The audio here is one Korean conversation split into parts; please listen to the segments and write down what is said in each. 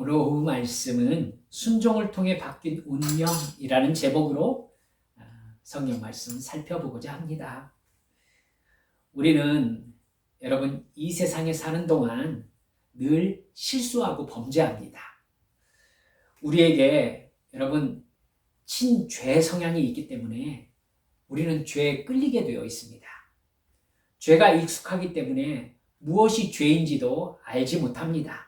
오늘 오후 말씀은 순종을 통해 바뀐 운명이라는 제목으로 성경 말씀 살펴보고자 합니다. 우리는 여러분 이 세상에 사는 동안 늘 실수하고 범죄합니다. 우리에게 여러분 친죄 성향이 있기 때문에 우리는 죄에 끌리게 되어 있습니다. 죄가 익숙하기 때문에 무엇이 죄인지도 알지 못합니다.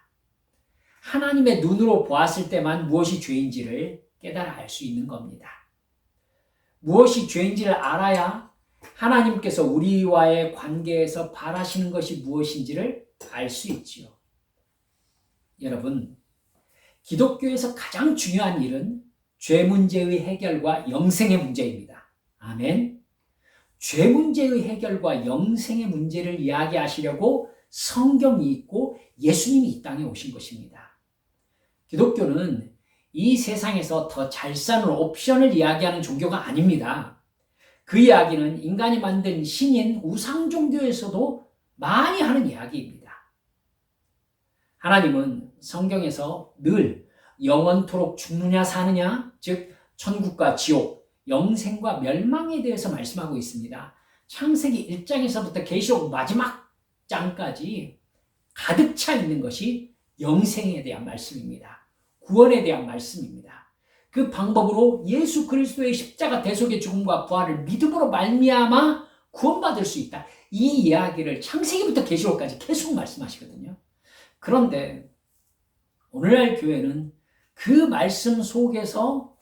하나님의 눈으로 보았을 때만 무엇이 죄인지를 깨달아 알 수 있는 겁니다. 무엇이 죄인지를 알아야 하나님께서 우리와의 관계에서 바라시는 것이 무엇인지를 알 수 있지요. 여러분, 기독교에서 가장 중요한 일은 죄 문제의 해결과 영생의 문제입니다. 아멘. 죄 문제의 해결과 영생의 문제를 이야기하시려고 성경이 있고 예수님이 이 땅에 오신 것입니다. 기독교는 이 세상에서 더 잘 사는 옵션을 이야기하는 종교가 아닙니다. 그 이야기는 인간이 만든 신인 우상 종교에서도 많이 하는 이야기입니다. 하나님은 성경에서 늘 영원토록 죽느냐 사느냐, 즉 천국과 지옥, 영생과 멸망에 대해서 말씀하고 있습니다. 창세기 1장에서부터 계시록 마지막 장까지 가득 차 있는 것이 영생에 대한 말씀입니다. 구원에 대한 말씀입니다. 그 방법으로 예수 그리스도의 십자가 대속의 죽음과 부활을 믿음으로 말미암아 구원받을 수 있다. 이 이야기를 창세기부터 계시록까지 계속 말씀하시거든요. 그런데 오늘날 교회는 그 말씀 속에서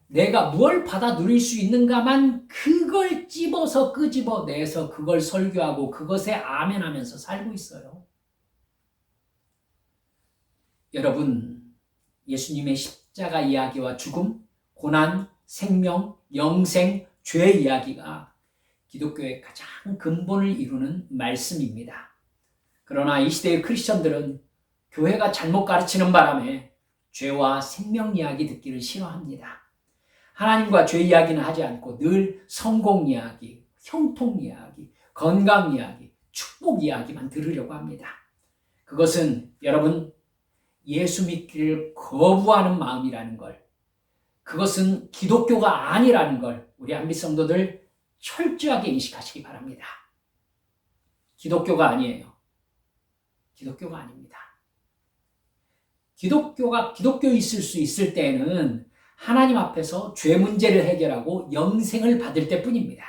내가 뭘 받아 누릴 수 있는가만 그걸 찝어서 끄집어내서 그걸 설교하고 그것에 아멘하면서 살고 있어요. 여러분, 예수님의 십자가 이야기와 죽음, 고난, 생명, 영생, 죄 이야기가 기독교의 가장 근본을 이루는 말씀입니다. 그러나 이 시대의 크리스천들은 교회가 잘못 가르치는 바람에 죄와 생명 이야기 듣기를 싫어합니다. 하나님과 죄 이야기는 하지 않고 늘 성공 이야기, 형통 이야기, 건강 이야기, 축복 이야기만 들으려고 합니다. 그것은 여러분 예수 믿기를 거부하는 마음이라는 걸, 그것은 기독교가 아니라는 걸 우리 한빛 성도들 철저하게 인식하시기 바랍니다. 기독교가 아니에요. 기독교가 아닙니다. 기독교가 기독교 있을 수 있을 때는 하나님 앞에서 죄 문제를 해결하고 영생을 받을 때뿐입니다.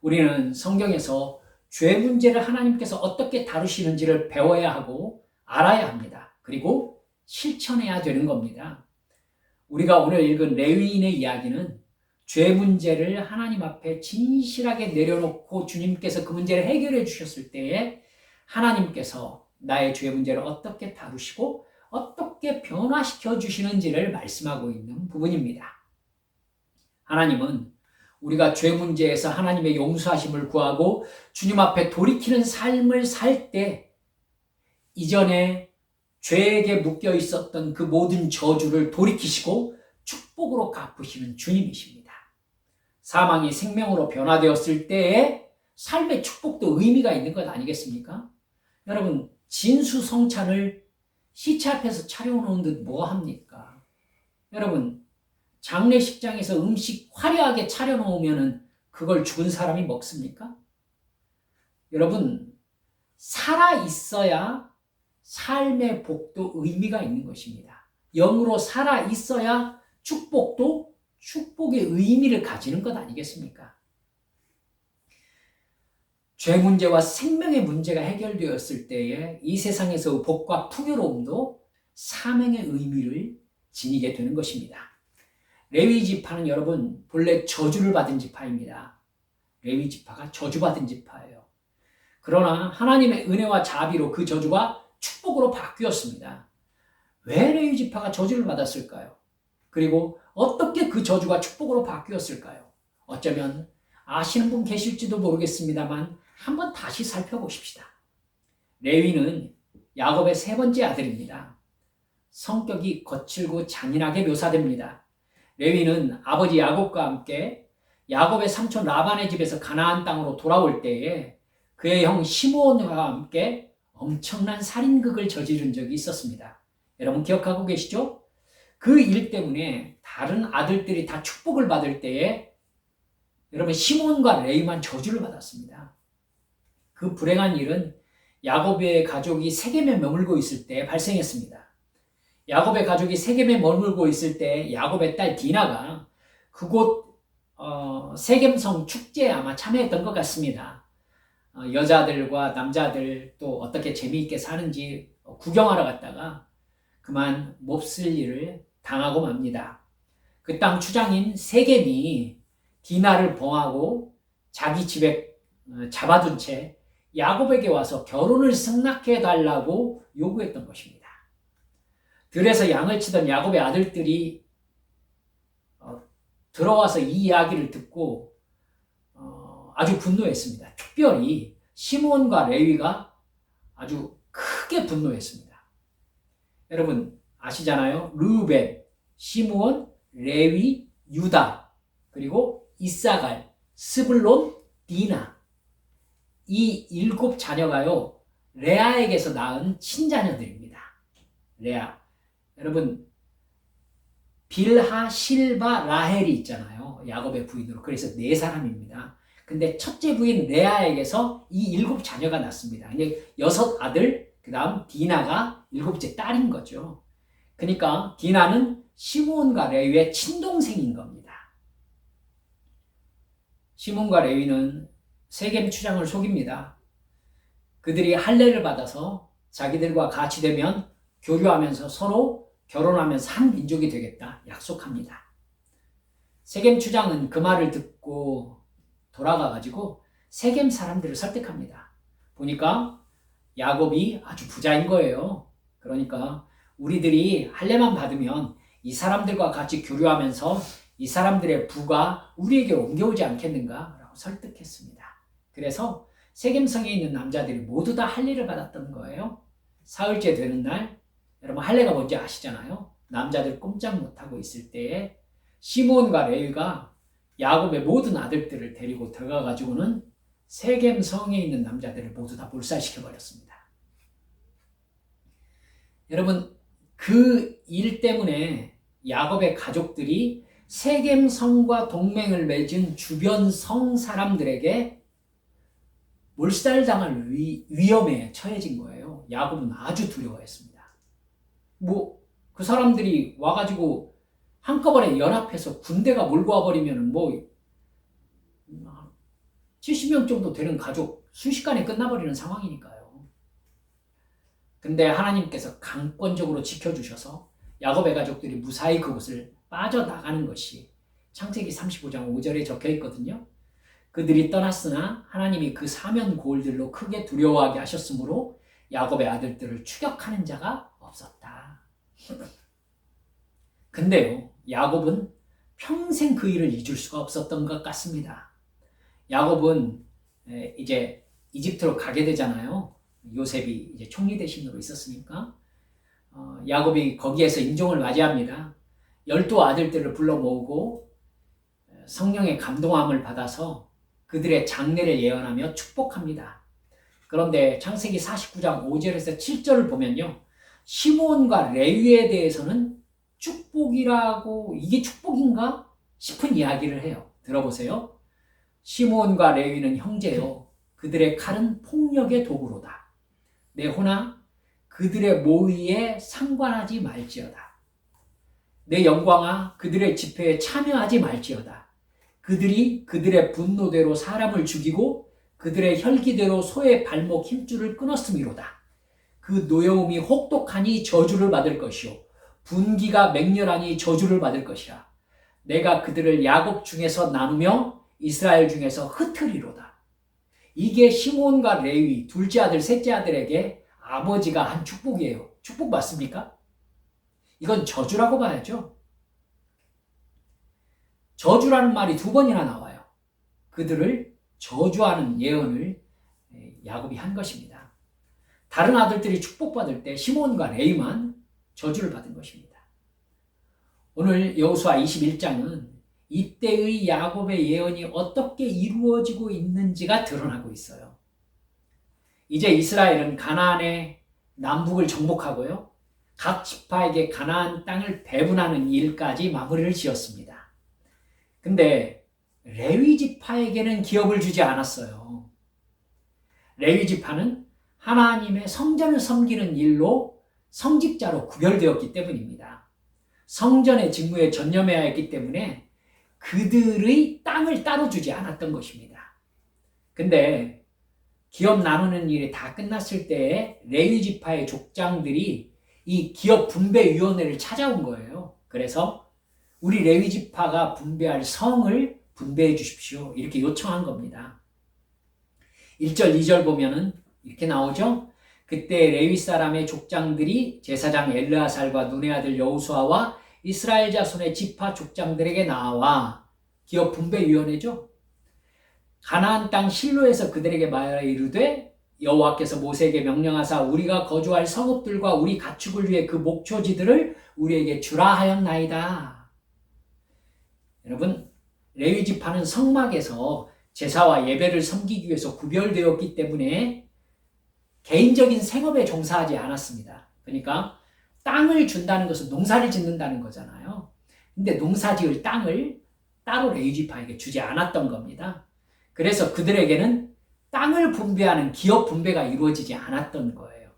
우리는 성경에서 죄 문제를 하나님께서 어떻게 다루시는지를 배워야 하고 알아야 합니다. 그리고 실천해야 되는 겁니다. 우리가 오늘 읽은 레위인의 이야기는 죄 문제를 하나님 앞에 진실하게 내려놓고 주님께서 그 문제를 해결해 주셨을 때에 하나님께서 나의 죄 문제를 어떻게 다루시고 어떻게 변화시켜 주시는지를 말씀하고 있는 부분입니다. 하나님은 우리가 죄 문제에서 하나님의 용서하심을 구하고 주님 앞에 돌이키는 삶을 살 때 이전에 죄에게 묶여 있었던 그 모든 저주를 돌이키시고 축복으로 갚으시는 주님이십니다. 사망이 생명으로 변화되었을 때에 삶의 축복도 의미가 있는 것 아니겠습니까? 여러분, 진수성찬을 시체 앞에서 차려놓은 듯 뭐합니까? 여러분, 장례식장에서 음식 화려하게 차려놓으면 그걸 죽은 사람이 먹습니까? 여러분, 살아있어야 삶의 복도 의미가 있는 것입니다. 영으로 살아있어야 축복도 축복의 의미를 가지는 것 아니겠습니까? 죄 문제와 생명의 문제가 해결되었을 때에 이 세상에서 복과 풍요로움도 사명의 의미를 지니게 되는 것입니다. 레위 지파는 여러분 본래 저주를 받은 지파입니다. 레위 지파가 저주받은 지파예요. 그러나 하나님의 은혜와 자비로 그 저주가 축복으로 바뀌었습니다. 왜 레위 지파가 저주를 받았을까요? 그리고 어떻게 그 저주가 축복으로 바뀌었을까요? 어쩌면 아시는 분 계실지도 모르겠습니다만 한번 다시 살펴보십시다. 레위는 야곱의 세 번째 아들입니다. 성격이 거칠고 잔인하게 묘사됩니다. 레위는 아버지 야곱과 함께 야곱의 삼촌 라반의 집에서 가나안 땅으로 돌아올 때에 그의 형 시므온과 함께 엄청난 살인극을 저지른 적이 있었습니다. 여러분 기억하고 계시죠? 그 일 때문에 다른 아들들이 다 축복을 받을 때에 여러분 시몬과 레위만 저주를 받았습니다. 그 불행한 일은 야곱의 가족이 세겜에 머물고 있을 때 발생했습니다. 야곱의 가족이 세겜에 머물고 있을 때 야곱의 딸 디나가 그곳 세겜성 축제에 아마 참여했던 것 같습니다. 여자들과 남자들 또 어떻게 재미있게 사는지 구경하러 갔다가 그만 몹쓸 일을 당하고 맙니다. 그 땅 추장인 세겜이 디나를 범하고 자기 집에 잡아둔 채 야곱에게 와서 결혼을 승낙해 달라고 요구했던 것입니다. 들에서 양을 치던 야곱의 아들들이 들어와서 이 이야기를 듣고 아주 분노했습니다. 특별히 시몬과 레위가 아주 크게 분노했습니다. 여러분 아시잖아요. 르우벤, 시므온, 레위, 유다, 그리고 이사갈, 스불론, 디나, 이 7 자녀가요 레아에게서 낳은 친자녀들입니다. 레아, 여러분 빌하, 실바, 라헬이 있잖아요. 야곱의 부인으로. 그래서 4사람입니다. 근데 첫째 부인 레아에게서 이 7 자녀가 났습니다. 근데 6 아들, 그 다음 디나가 7째 딸인 거죠. 그러니까 디나는 시므온과 레위의 친동생인 겁니다. 시몬과 레위는 세겜 추장을 속입니다. 그들이 할례를 받아서 자기들과 같이 되면 교류하면서 서로 결혼하면서 한 민족이 되겠다 약속합니다. 세겜 추장은 그 말을 듣고 돌아가가지고 세겜 사람들을 설득합니다. 보니까 야곱이 아주 부자인 거예요. 그러니까 우리들이 할례만 받으면 이 사람들과 같이 교류하면서 이 사람들의 부가 우리에게 옮겨오지 않겠는가? 라고 설득했습니다. 그래서 세겜성에 있는 남자들이 모두 다 할례를 받았던 거예요. 사흘째 되는 날, 여러분 할례가 뭔지 아시잖아요. 남자들 꼼짝 못하고 있을 때에 시몬과 레위가 야곱의 모든 아들들을 데리고 들어가가지고는 세겜성에 있는 남자들을 모두 다 몰살시켜버렸습니다. 여러분 그 일 때문에 야곱의 가족들이 세겜성과 동맹을 맺은 주변 성 사람들에게 몰살당할 위험에 처해진 거예요. 야곱은 아주 두려워했습니다. 그 사람들이 와가지고 한꺼번에 연합해서 군대가 몰고 와버리면 70명 정도 되는 가족 순식간에 끝나버리는 상황이니까요. 근데 하나님께서 강권적으로 지켜주셔서 야곱의 가족들이 무사히 그곳을 빠져나가는 것이 창세기 35장 5절에 적혀 있거든요. 그들이 떠났으나 하나님이 그 사면 고을들로 크게 두려워하게 하셨으므로 야곱의 아들들을 추격하는 자가 없었다. 근데요, 야곱은 평생 그 일을 잊을 수가 없었던 것 같습니다. 야곱은 이제 이집트로 가게 되잖아요. 요셉이 이제 총리 대신으로 있었으니까 야곱이 거기에서 임종을 맞이합니다. 12 아들들을 불러 모으고 성령의 감동함을 받아서 그들의 장래를 예언하며 축복합니다. 그런데 창세기 49장 5절에서 7절을 보면요, 시므온과 레위에 대해서는 축복이라고, 이게 축복인가 싶은 이야기를 해요. 들어보세요. 시므온과 레위는 형제요, 그들의 칼은 폭력의 도구로다. 내 호나 그들의 모의에 상관하지 말지어다. 내 영광아 그들의 집회에 참여하지 말지어다. 그들이 그들의 분노대로 사람을 죽이고 그들의 혈기대로 소의 발목 힘줄을 끊었음이로다. 그 노여움이 혹독하니 저주를 받을 것이요 분기가 맹렬하니 저주를 받을 것이라. 내가 그들을 야곱 중에서 나누며 이스라엘 중에서 흩으리로다. 이게 시므온과 레위 둘째 아들 셋째 아들에게 아버지가 한 축복이에요. 축복 맞습니까? 이건 저주라고 봐야죠. 저주라는 말이 2번이나 나와요. 그들을 저주하는 예언을 야곱이 한 것입니다. 다른 아들들이 축복받을 때 시므온과 레위만 저주를 받은 것입니다. 오늘 여호수아 21장은 이때의 야곱의 예언이 어떻게 이루어지고 있는지가 드러나고 있어요. 이제 이스라엘은 가나안의 남북을 정복하고요, 각 지파에게 가나안 땅을 배분하는 일까지 마무리를 지었습니다. 근데 레위 지파에게는 기업을 주지 않았어요. 레위 지파는 하나님의 성전을 섬기는 일로 성직자로 구별되었기 때문입니다. 성전의 직무에 전념해야 했기 때문에 그들의 땅을 따로 주지 않았던 것입니다. 근데 기업 나누는 일이 다 끝났을 때에 레위 지파의 족장들이 이 기업 분배위원회를 찾아온 거예요. 그래서 우리 레위 지파가 분배할 성을 분배해 주십시오. 이렇게 요청한 겁니다. 1절, 2절 보면은 이렇게 나오죠. 그때 레위 사람의 족장들이 제사장 엘르아살과 눈의 아들 여호수아와 이스라엘 자손의 지파 족장들에게 나와 기업 분배위원회죠. 가나안 땅 실로에서 그들에게 말하여 이르되 여호와께서 모세에게 명령하사 우리가 거주할 성읍들과 우리 가축을 위해 그 목초지들을 우리에게 주라 하였나이다. 여러분, 레위 지파는 성막에서 제사와 예배를 섬기기 위해서 구별되었기 때문에 개인적인 생업에 종사하지 않았습니다. 그러니까 땅을 준다는 것은 농사를 짓는다는 거잖아요. 근데 농사 지을 땅을 따로 레위 지파에게 주지 않았던 겁니다. 그래서 그들에게는 땅을 분배하는 기업 분배가 이루어지지 않았던 거예요.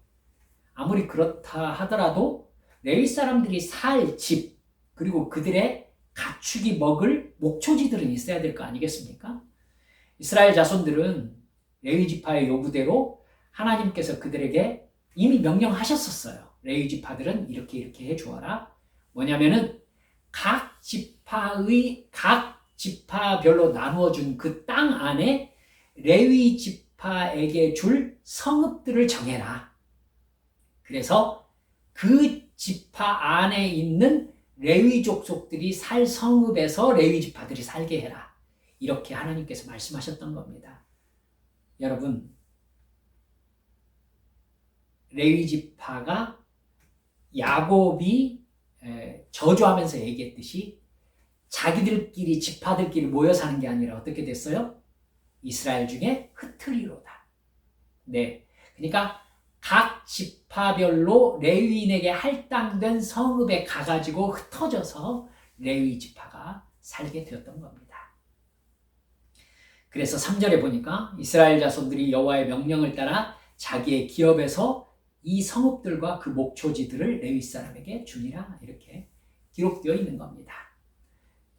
아무리 그렇다 하더라도 레위 사람들이 살 집, 그리고 그들의 가축이 먹을 목초지들은 있어야 될 거 아니겠습니까? 이스라엘 자손들은 레위 지파의 요구대로 하나님께서 그들에게 이미 명령하셨었어요. 레위 지파들은 이렇게 해주어라. 뭐냐면은 각 지파별로 나누어준 그 땅 안에 레위 지파에게 줄 성읍들을 정해라. 그래서 그 지파 안에 있는 레위 족속들이 살 성읍에서 레위 지파들이 살게 해라. 이렇게 하나님께서 말씀하셨던 겁니다. 여러분, 레위 지파가 야곱이 저주하면서 얘기했듯이 자기들끼리 지파들끼리 모여 사는 게 아니라 어떻게 됐어요? 이스라엘 중에 흩트리로다. 네, 그러니까 각 지파별로 레위인에게 할당된 성읍에 가가지고 흩어져서 레위 지파가 살게 되었던 겁니다. 그래서 3절에 보니까 이스라엘 자손들이 여호와의 명령을 따라 자기의 기업에서 이 성읍들과 그 목초지들을 레위 사람에게 주니라 이렇게 기록되어 있는 겁니다.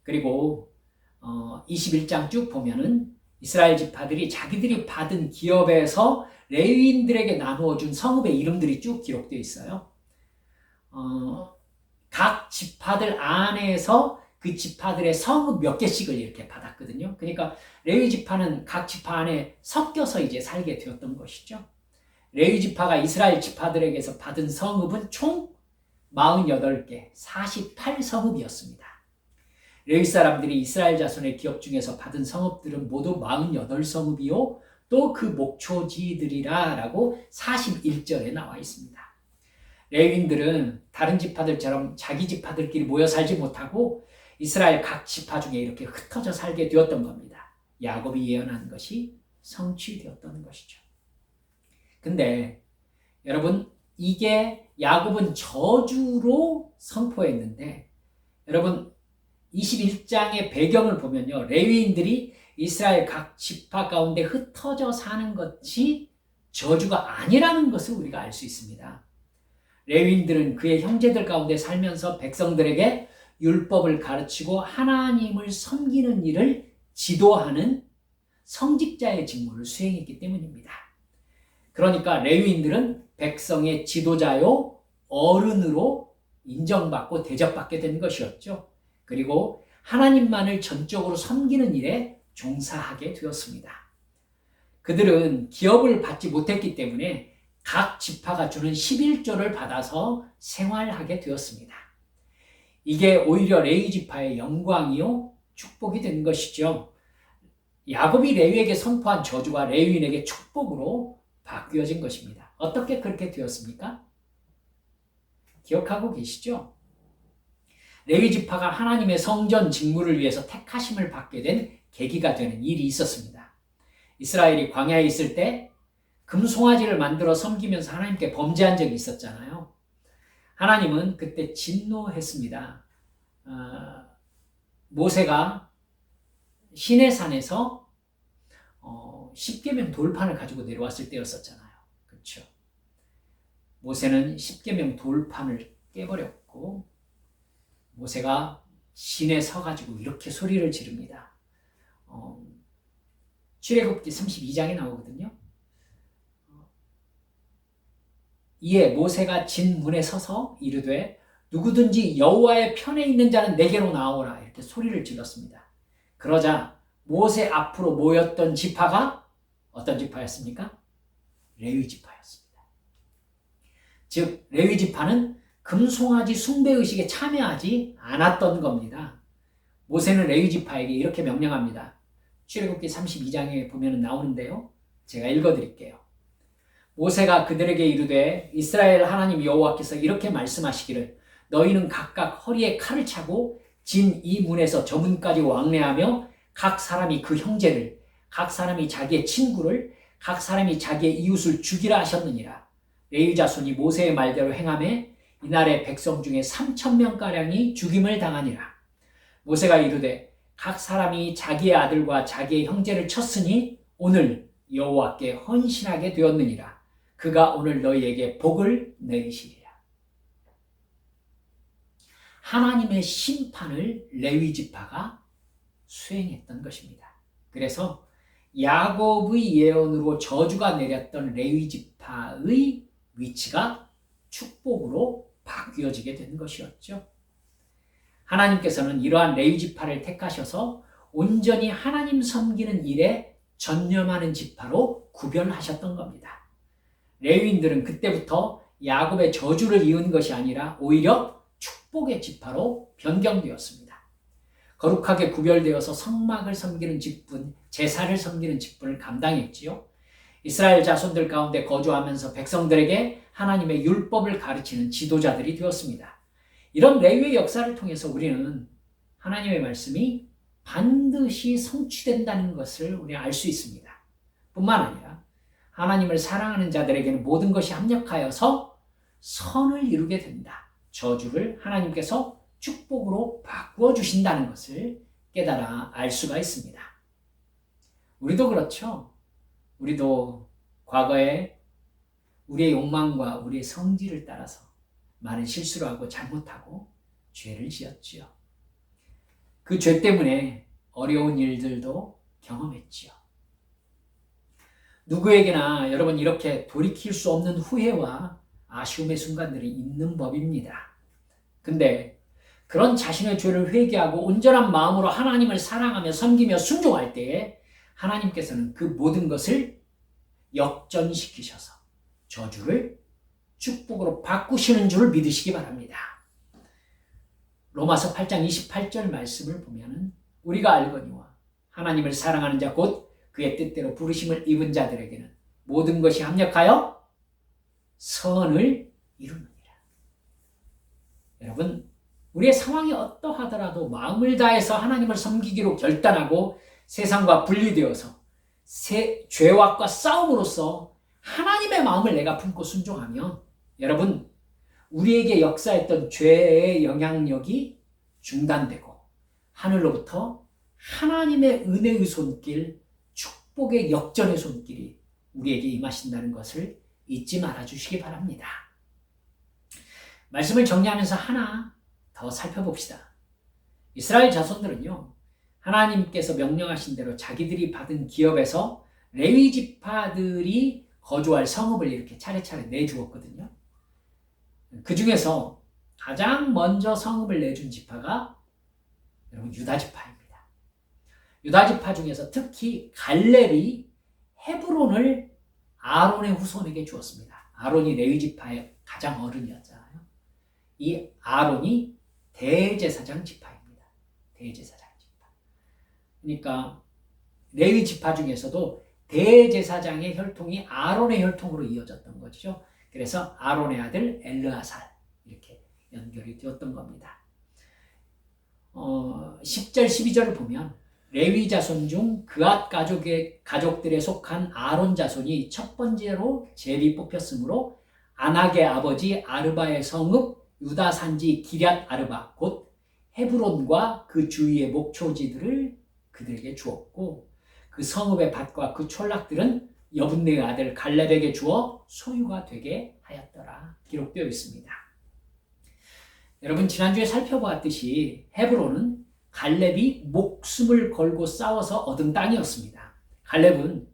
그리고 21장 쭉 보면은 이스라엘 지파들이 자기들이 받은 기업에서 레위인들에게 나누어 준 성읍의 이름들이 쭉 기록되어 있어요. 각 지파들 안에서 그 지파들의 성읍 몇 개씩을 이렇게 받았거든요. 그러니까 레위 지파는 각 지파 안에 섞여서 이제 살게 되었던 것이죠. 레위 지파가 이스라엘 지파들에게서 받은 성읍은 총 48개, 48성읍이었습니다. 레위 사람들이 이스라엘 자손의 기업 중에서 받은 성읍들은 모두 48성읍이요 또 그 목초지들이라 라고 41절에 나와 있습니다. 레위인들은 다른 지파들처럼 자기 지파들끼리 모여 살지 못하고 이스라엘 각 지파 중에 이렇게 흩어져 살게 되었던 겁니다. 야곱이 예언한 것이 성취되었던 것이죠. 근데 여러분, 이게 야곱은 저주로 선포했는데 여러분 21장의 배경을 보면요, 레위인들이 이스라엘 각 지파 가운데 흩어져 사는 것이 저주가 아니라는 것을 우리가 알 수 있습니다. 레위인들은 그의 형제들 가운데 살면서 백성들에게 율법을 가르치고 하나님을 섬기는 일을 지도하는 성직자의 직무를 수행했기 때문입니다. 그러니까 레위인들은 백성의 지도자요 어른으로 인정받고 대접받게 된 것이었죠. 그리고 하나님만을 전적으로 섬기는 일에 종사하게 되었습니다. 그들은 기업을 받지 못했기 때문에 각 지파가 주는 11조를 받아서 생활하게 되었습니다. 이게 오히려 레위 지파의 영광이요 축복이 된 것이죠. 야곱이 레위에게 선포한 저주가 레위인에게 축복으로 바뀌어진 것입니다. 어떻게 그렇게 되었습니까? 기억하고 계시죠? 레위 지파가 하나님의 성전 직무를 위해서 택하심을 받게 된 계기가 되는 일이 있었습니다. 이스라엘이 광야에 있을 때 금송아지를 만들어 섬기면서 하나님께 범죄한 적이 있었잖아요. 하나님은 그때 진노했습니다. 모세가 시내산에서 십계명 돌판을 가지고 내려왔을 때였었잖아요. 그렇죠? 모세는 십계명 돌판을 깨버렸고 모세가 신에 서가지고 이렇게 소리를 지릅니다. 출애굽기 32장에 나오거든요. 이에 모세가 진 문에 서서 이르되 누구든지 여호와의 편에 있는 자는 내게로 나오라 이렇게 소리를 질렀습니다. 그러자 모세 앞으로 모였던 지파가 어떤 지파였습니까? 레위 지파였습니다. 즉 레위 지파는 금송아지 숭배의식에 참여하지 않았던 겁니다. 모세는 레위 지파에게 이렇게 명령합니다. 출애굽기 32장에 보면 나오는데요. 제가 읽어드릴게요. 모세가 그들에게 이르되 이스라엘 하나님 여호와께서 이렇게 말씀하시기를 너희는 각각 허리에 칼을 차고 진 이 문에서 저 문까지 왕래하며 각 사람이 그 형제를 각 사람이 자기의 친구를 각 사람이 자기의 이웃을 죽이라 하셨느니라. 레위 자손이 모세의 말대로 행하매 이날에 백성 중에 3,000명가량이 죽임을 당하니라. 모세가 이르되 각 사람이 자기의 아들과 자기의 형제를 쳤으니 오늘 여호와께 헌신하게 되었느니라. 그가 오늘 너희에게 복을 내리시리라. 하나님의 심판을 레위 지파가 수행했던 것입니다. 그래서 야곱의 예언으로 저주가 내렸던 레위 지파의 위치가 축복으로 바뀌어지게 된 것이었죠. 하나님께서는 이러한 레위 지파를 택하셔서 온전히 하나님 섬기는 일에 전념하는 지파로 구별하셨던 겁니다. 레위인들은 그때부터 야곱의 저주를 이은 것이 아니라 오히려 축복의 지파로 변경되었습니다. 거룩하게 구별되어서 성막을 섬기는 직분, 제사를 섬기는 직분을 감당했지요. 이스라엘 자손들 가운데 거주하면서 백성들에게 하나님의 율법을 가르치는 지도자들이 되었습니다. 이런 레위의 역사를 통해서 우리는 하나님의 말씀이 반드시 성취된다는 것을 우리는 알 수 있습니다. 뿐만 아니라 하나님을 사랑하는 자들에게는 모든 것이 합력하여서 선을 이루게 된다. 저주를 하나님께서 축복으로 바꾸어 주신다는 것을 깨달아 알 수가 있습니다. 우리도 그렇죠. 우리도 과거에 우리의 욕망과 우리의 성질을 따라서 많은 실수를 하고 잘못하고 죄를 지었지요. 그 죄 때문에 어려운 일들도 경험했지요. 누구에게나 여러분 이렇게 돌이킬 수 없는 후회와 아쉬움의 순간들이 있는 법입니다. 근데 그런 자신의 죄를 회개하고 온전한 마음으로 하나님을 사랑하며 섬기며 순종할 때에 하나님께서는 그 모든 것을 역전시키셔서 저주를 축복으로 바꾸시는 줄 믿으시기 바랍니다. 로마서 8장 28절 말씀을 보면 우리가 알거니와 하나님을 사랑하는 자 곧 그의 뜻대로 부르심을 입은 자들에게는 모든 것이 합력하여 선을 이루느니라. 여러분, 우리의 상황이 어떠하더라도 마음을 다해서 하나님을 섬기기로 결단하고 세상과 분리되어서 죄악과 싸움으로써 하나님의 마음을 내가 품고 순종하면 여러분, 우리에게 역사했던 죄의 영향력이 중단되고 하늘로부터 하나님의 은혜의 손길, 축복의 역전의 손길이 우리에게 임하신다는 것을 잊지 말아주시기 바랍니다. 말씀을 정리하면서 하나 더 살펴봅시다. 이스라엘 자손들은요, 하나님께서 명령하신 대로 자기들이 받은 기업에서 레위 지파들이 거주할 성읍을 이렇게 차례차례 내주었거든요. 그 중에서 가장 먼저 성읍을 내준 지파가 여러분 유다 지파입니다. 유다 지파 중에서 특히 갈렙이 헤브론을 아론의 후손에게 주었습니다. 아론이 레위 지파의 가장 어른이었잖아요. 이 아론이 대제사장 지파입니다. 대제사장 지파. 그러니까 레위 지파 중에서도 대제사장의 혈통이 아론의 혈통으로 이어졌던 거죠. 그래서 아론의 아들 엘르아살 이렇게 연결이 되었던 겁니다. 10절 12절을 보면 레위 자손 중 그앗 가족들에 속한 아론 자손이 첫 번째로 제비 뽑혔으므로 아낙의 아버지 아르바의 성읍 유다 산지 기럇 아르바 곧 헤브론과 그 주위의 목초지들을 그들에게 주었고 그 성읍의 밭과 그 촌락들은 여분네의 아들 갈렙에게 주어 소유가 되게 하였더라. 기록되어 있습니다. 여러분 지난주에 살펴보았듯이 헤브론은 갈렙이 목숨을 걸고 싸워서 얻은 땅이었습니다. 갈렙은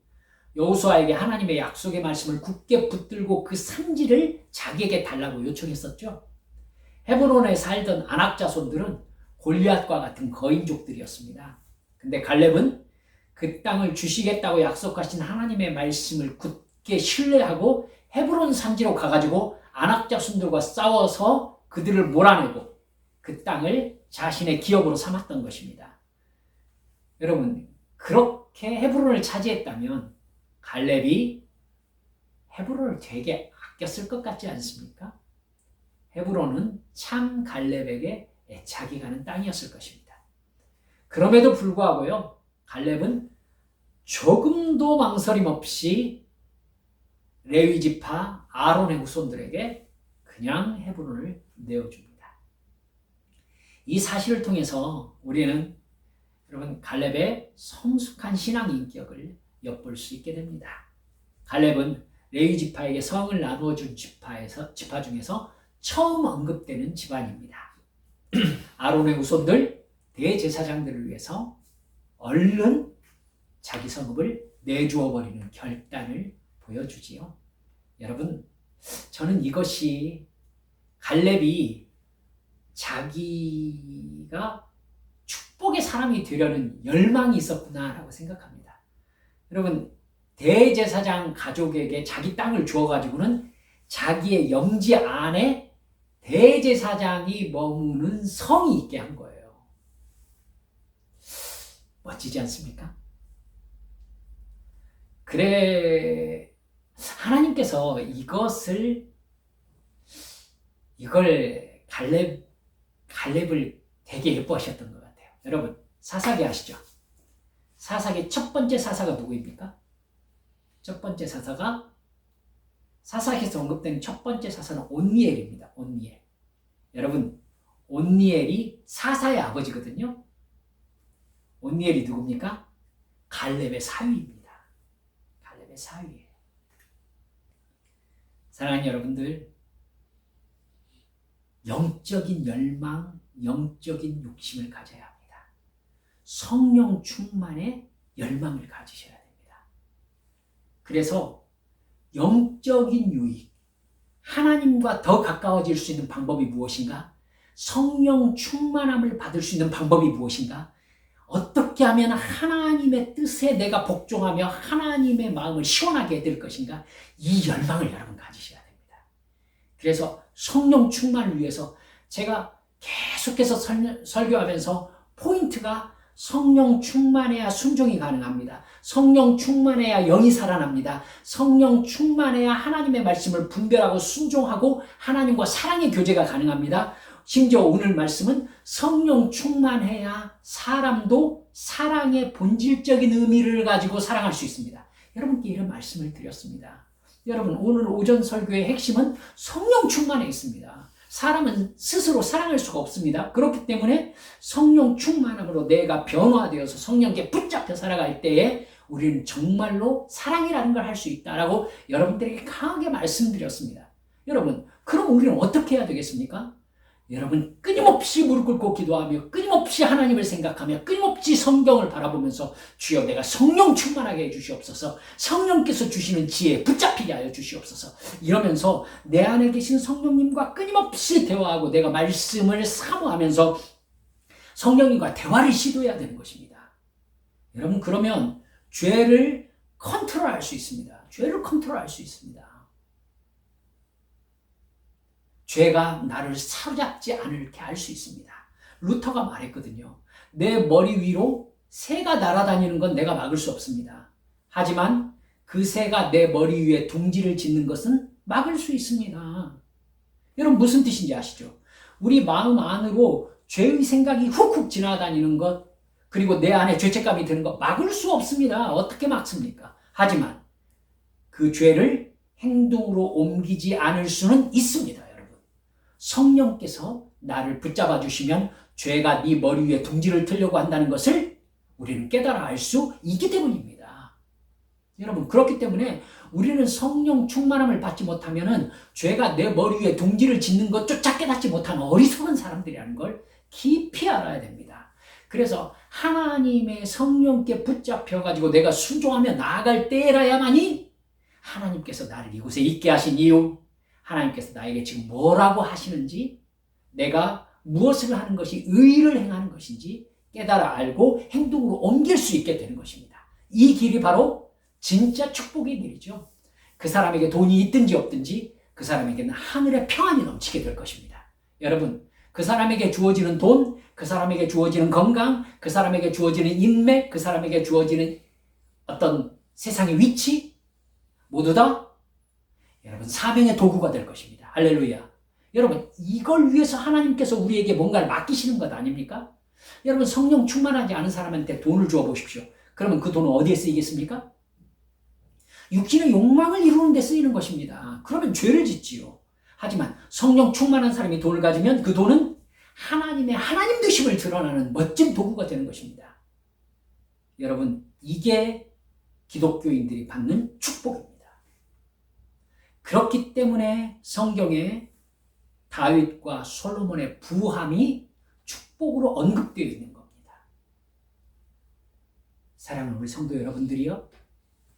여호수아에게 하나님의 약속의 말씀을 굳게 붙들고 그 산지를 자기에게 달라고 요청했었죠. 헤브론에 살던 아낙 자손들은 골리앗과 같은 거인족들이었습니다. 근데 갈렙은 그 땅을 주시겠다고 약속하신 하나님의 말씀을 굳게 신뢰하고 헤브론 산지로 가가지고 아낙 자손들과 싸워서 그들을 몰아내고 그 땅을 자신의 기업으로 삼았던 것입니다. 여러분 그렇게 헤브론을 차지했다면 갈렙이 헤브론을 되게 아꼈을 것 같지 않습니까? 헤브론은 참 갈렙에게 애착이 가는 땅이었을 것입니다. 그럼에도 불구하고요, 갈렙은 조금도 망설임 없이 레위 지파 아론의 후손들에게 그냥 헤브론을 내어줍니다. 이 사실을 통해서 우리는 여러분 갈렙의 성숙한 신앙 인격을 엿볼 수 있게 됩니다. 갈렙은 레위 지파에게 성을 나누어 준 지파 중에서 처음 언급되는 집안입니다. 아론의 후손들 대제사장들을 위해서 얼른 자기 성읍을 내주어 버리는 결단을 보여주지요. 여러분, 저는 이것이 갈렙이 자기가 축복의 사람이 되려는 열망이 있었구나라고 생각합니다. 여러분, 대제사장 가족에게 자기 땅을 주어가지고는 자기의 영지 안에 대제사장이 머무는 성이 있게 한 거예요. 멋지지 않습니까? 그래, 하나님께서 이걸 갈렙을 되게 예뻐하셨던 것 같아요. 여러분, 사사기 아시죠? 사사기 첫 번째 사사가 누구입니까? 첫 번째 사사가 사사기에서 언급된 첫 번째 사사는 온니엘입니다. 온니엘. 여러분, 온니엘이 사사의 아버지거든요. 온니엘이 누굽니까? 갈렙의 사위입니다. 갈렙의 사위예요. 사랑하는 여러분들, 영적인 열망, 영적인 욕심을 가져야 합니다. 성령 충만의 열망을 가지셔야 됩니다. 그래서 영적인 유익, 하나님과 더 가까워질 수 있는 방법이 무엇인가? 성령 충만함을 받을 수 있는 방법이 무엇인가? 어떻게 하면 하나님의 뜻에 내가 복종하며 하나님의 마음을 시원하게 해드릴 것인가? 이 열망을 여러분 가지셔야 됩니다. 그래서 성령 충만을 위해서 제가 계속해서 설교하면서 포인트가 성령 충만해야 순종이 가능합니다. 성령 충만해야 영이 살아납니다. 성령 충만해야 하나님의 말씀을 분별하고 순종하고 하나님과 사랑의 교제가 가능합니다. 심지어 오늘 말씀은 성령 충만해야 사람도 사랑의 본질적인 의미를 가지고 사랑할 수 있습니다. 여러분께 이런 말씀을 드렸습니다. 여러분, 오늘 오전 설교의 핵심은 성령 충만에 있습니다. 사람은 스스로 사랑할 수가 없습니다. 그렇기 때문에 성령 충만함으로 내가 변화되어서 성령께 붙잡혀 살아갈 때에 우리는 정말로 사랑이라는 걸 할 수 있다라고 여러분들에게 강하게 말씀드렸습니다. 여러분, 그럼 우리는 어떻게 해야 되겠습니까? 여러분, 끊임없이 무릎 꿇고 기도하며 끊임없이 하나님을 생각하며 끊임없이 성경을 바라보면서 주여 내가 성령 충만하게 해주시옵소서, 성령께서 주시는 지혜에 붙잡히게 하여 주시옵소서, 이러면서 내 안에 계신 성령님과 끊임없이 대화하고 내가 말씀을 사모하면서 성령님과 대화를 시도해야 되는 것입니다. 여러분, 그러면 죄를 컨트롤할 수 있습니다. 죄를 컨트롤할 수 있습니다. 죄가 나를 사로잡지 않게 할 수 있습니다. 루터가 말했거든요. 내 머리 위로 새가 날아다니는 건 내가 막을 수 없습니다. 하지만 그 새가 내 머리 위에 둥지를 짓는 것은 막을 수 있습니다. 여러분, 무슨 뜻인지 아시죠? 우리 마음 안으로 죄의 생각이 훅훅 지나다니는 것, 그리고 내 안에 죄책감이 드는 것 막을 수 없습니다. 어떻게 막습니까? 하지만 그 죄를 행동으로 옮기지 않을 수는 있습니다. 성령께서 나를 붙잡아 주시면 죄가 네 머리 위에 둥지를 틀려고 한다는 것을 우리는 깨달아 알 수 있기 때문입니다. 여러분, 그렇기 때문에 우리는 성령 충만함을 받지 못하면 죄가 내 머리 위에 둥지를 짓는 것조차 깨닫지 못하는 어리석은 사람들이라는 걸 깊이 알아야 됩니다. 그래서 하나님의 성령께 붙잡혀가지고 내가 순종하며 나아갈 때라야만이 하나님께서 나를 이곳에 있게 하신 이유, 하나님께서 나에게 지금 뭐라고 하시는지, 내가 무엇을 하는 것이 의를 행하는 것인지 깨달아 알고 행동으로 옮길 수 있게 되는 것입니다. 이 길이 바로 진짜 축복의 길이죠. 그 사람에게 돈이 있든지 없든지 그 사람에게는 하늘의 평안이 넘치게 될 것입니다. 여러분, 그 사람에게 주어지는 돈, 그 사람에게 주어지는 건강, 그 사람에게 주어지는 인맥, 그 사람에게 주어지는 어떤 세상의 위치, 모두 다 여러분 사명의 도구가 될 것입니다. 할렐루야. 여러분, 이걸 위해서 하나님께서 우리에게 뭔가를 맡기시는 것 아닙니까? 여러분, 성령 충만하지 않은 사람한테 돈을 주어 보십시오. 그러면 그 돈은 어디에 쓰이겠습니까? 육신의 욕망을 이루는 데 쓰이는 것입니다. 그러면 죄를 짓지요. 하지만 성령 충만한 사람이 돈을 가지면 그 돈은 하나님의 하나님 되심을 드러나는 멋진 도구가 되는 것입니다. 여러분, 이게 기독교인들이 받는 축복입니다. 그렇기 때문에 성경에 다윗과 솔로몬의 부함이 축복으로 언급되어 있는 겁니다. 사랑하는 우리 성도 여러분들이요,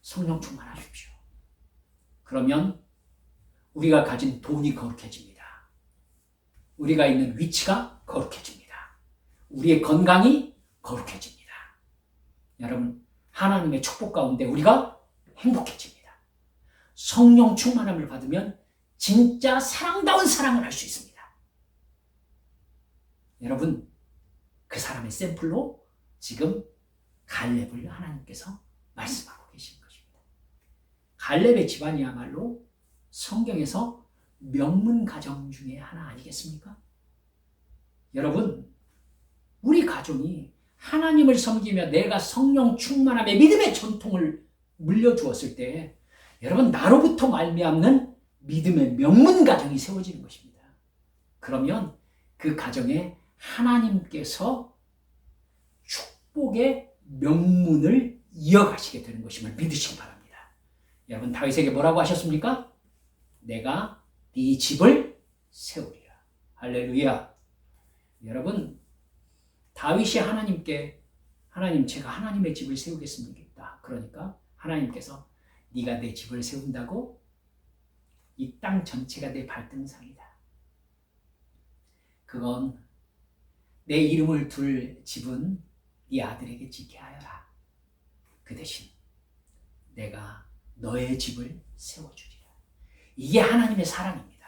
성령 충만하십시오. 그러면 우리가 가진 돈이 거룩해집니다. 우리가 있는 위치가 거룩해집니다. 우리의 건강이 거룩해집니다. 여러분, 하나님의 축복 가운데 우리가 행복해집니다. 성령 충만함을 받으면 진짜 사랑다운 사랑을 할 수 있습니다. 여러분, 그 사람의 샘플로 지금 갈렙을 하나님께서 말씀하고 계신 것입니다. 갈렙의 집안이야말로 성경에서 명문 가정 중에 하나 아니겠습니까? 여러분, 우리 가정이 하나님을 섬기며 내가 성령 충만함의 믿음의 전통을 물려주었을 때 여러분, 나로부터 말미암는 믿음의 명문 가정이 세워지는 것입니다. 그러면 그 가정에 하나님께서 축복의 명문을 이어가시게 되는 것임을 믿으시기 바랍니다. 여러분, 다윗에게 뭐라고 하셨습니까? 내가 네 집을 세우리라. 할렐루야. 여러분, 다윗이 하나님께 하나님, 제가 하나님의 집을 세우겠습니다. 그러니까 하나님께서 네가 내 집을 세운다고? 이 땅 전체가 내 발등상이다. 그건 내 이름을 둘 집은 네 아들에게 지게 하여라. 그 대신 내가 너의 집을 세워주리라. 이게 하나님의 사랑입니다.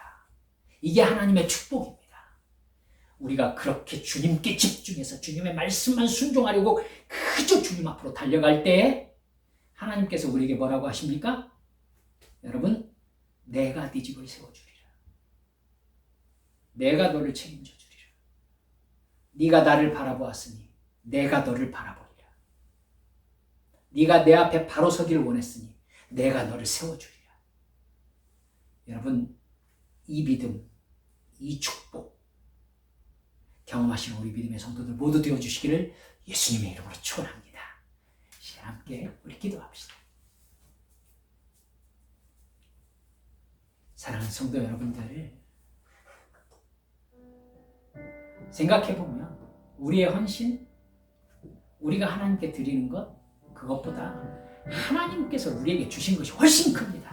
이게 하나님의 축복입니다. 우리가 그렇게 주님께 집중해서 주님의 말씀만 순종하려고 그저 주님 앞으로 달려갈 때 하나님께서 우리에게 뭐라고 하십니까? 여러분, 내가 네 집을 세워주리라. 내가 너를 책임져 주리라. 네가 나를 바라보았으니 내가 너를 바라보리라. 네가 내 앞에 바로 서기를 원했으니 내가 너를 세워주리라. 여러분, 이 믿음, 이 축복 경험하시는 우리 믿음의 성도들 모두 되어주시기를 예수님의 이름으로 축원합니다. 함께 우리 기도합시다. 사랑하는 성도 여러분들, 생각해보면 우리의 헌신, 우리가 하나님께 드리는 것, 그것보다 하나님께서 우리에게 주신 것이 훨씬 큽니다.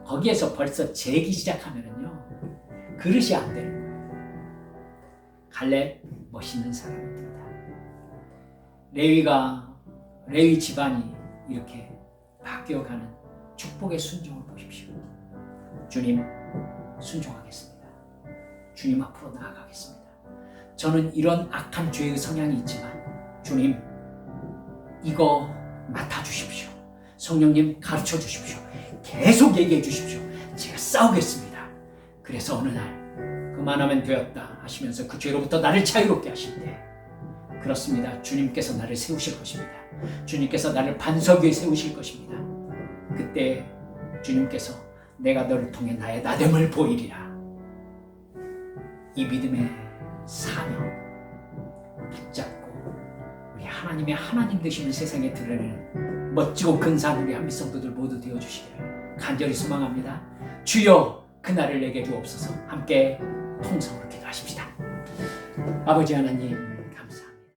거기에서 벌써 재기 시작하면요, 그릇이 안 되는 거예요. 갈렙 멋있는 사람입니다. 레위 집안이 이렇게 바뀌어가는 축복의 순종을 보십시오. 주님, 순종하겠습니다. 주님 앞으로 나아가겠습니다. 저는 이런 악한 죄의 성향이 있지만 주님, 이거 맡아주십시오. 성령님 가르쳐 주십시오. 계속 얘기해 주십시오. 제가 싸우겠습니다. 그래서 어느 날 그만하면 되었다 하시면서 그 죄로부터 나를 자유롭게 하실 때, 그렇습니다. 주님께서 나를 세우실 것입니다. 주님께서 나를 반석 위에 세우실 것입니다. 그때 주님께서 내가 너를 통해 나의 나됨을 보이리라. 이 믿음의 사명 붙잡고 우리 하나님의 하나님 되심을 세상에 드러내는 멋지고 근사한 우리 한미 성도들 모두 되어주시기를 간절히 소망합니다. 주여 그날을 내게 주옵소서. 함께 통성으로 기도하십시다. 아버지 하나님,